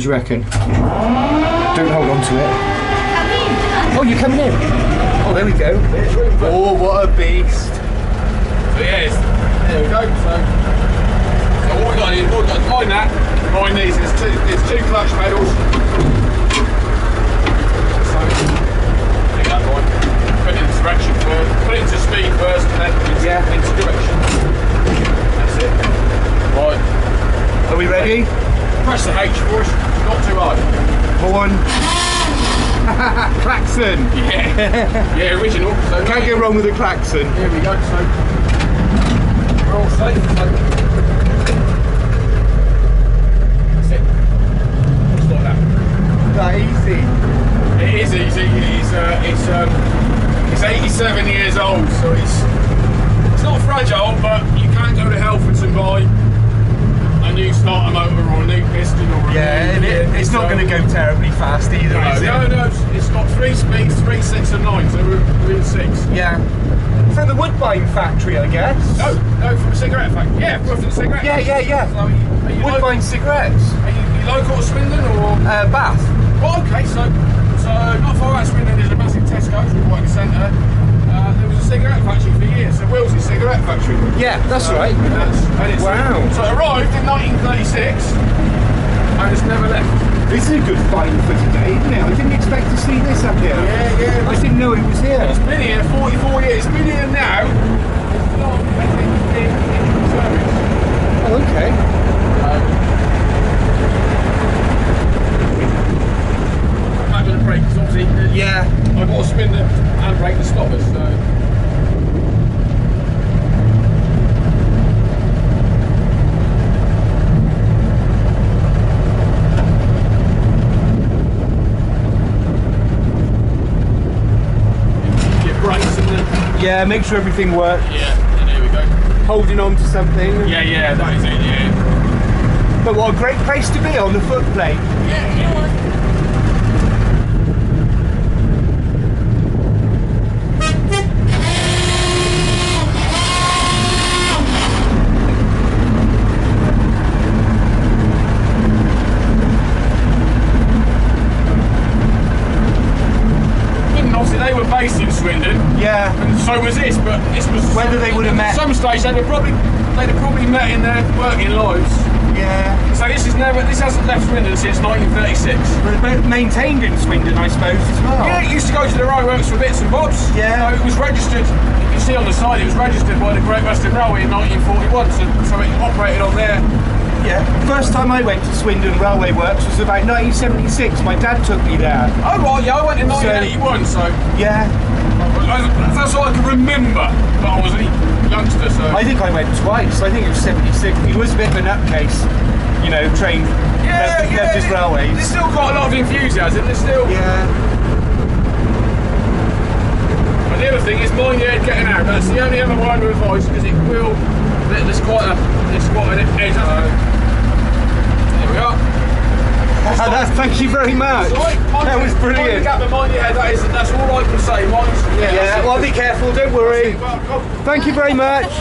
you reckon? Don't hold on to it. Oh, you're coming in. Oh, there we go. Oh, what a beast. So yes, there we go. So what we got is, behind that, behind these, there's two clutch pedals. So take that right. Put it into direction first, put it into speed first, and then into direction. That's it. Right. Are we ready? Press the H for us, not too hard. One. Klaxon. Yeah, original. So can't go wrong with a klaxon. Here we go. So we're all safe. So that's it. Just like that. That easy. It is easy. It's 87 years old, so it's not fragile, but you can't go to Halfords and buy a new starter motor or a new piston or a new it's not going to go terribly fast either, is it? No, it's got 3 speeds, 3, 6 and 9, so we're in 6. Yeah. From the Woodbine factory, I guess? No, from the cigarette factory. Yeah, from the cigarette factory. Yeah. So are you Woodbine cigarettes. Are you local to Swindon or? Bath. Oh, okay, so not far out of Swindon there's a massive Tesco's working centre. There was a cigarette factory for years, so Will's cigarette factory. Yeah, that's right. Wow. So it arrived in 1936 and it's never left. This is a good find for today, isn't it? I didn't expect to see this up here. Yeah. I didn't know it was here. It's been here 44 years. It's been here now. It's not in service. Oh, okay. I'm going to brake because obviously I've got to spin the handbrake to stop us. So. Yeah, make sure everything works. Yeah, and there we go. Holding on to something. Yeah, that is it, yeah. But what a great place to be on the footplate. Yeah. They were based in Swindon. Yeah. And so was this, but this was whether they would have met. At some stage they'd have probably met in their working lives. Yeah. So this hasn't left Swindon since 1936. But maintained in Swindon, I suppose, as well. Yeah, it used to go to the roadworks for bits and bobs. Yeah. So it was registered. You can see on the side, it was registered by the Great Western Railway in 1941. So it operated on there. Yeah, first time I went to Swindon Railway Works was about 1976. My dad took me there. Oh right, yeah, I went in 1981, so yeah. That's all I can remember, but I was a youngster, so. I think I went twice. I think it was 76. He was a bit of a nutcase, you know, trained. Loved his railways. There's still quite a lot of enthusiasm. There's still. Yeah. But the other thing is mind your head getting out. That's the only other word of advice because it will. There's quite an edge. There we are. Thank you very much. That was brilliant. Mind your head. That's all I can say. Yeah. Well, be careful. Don't worry. Thank you very much.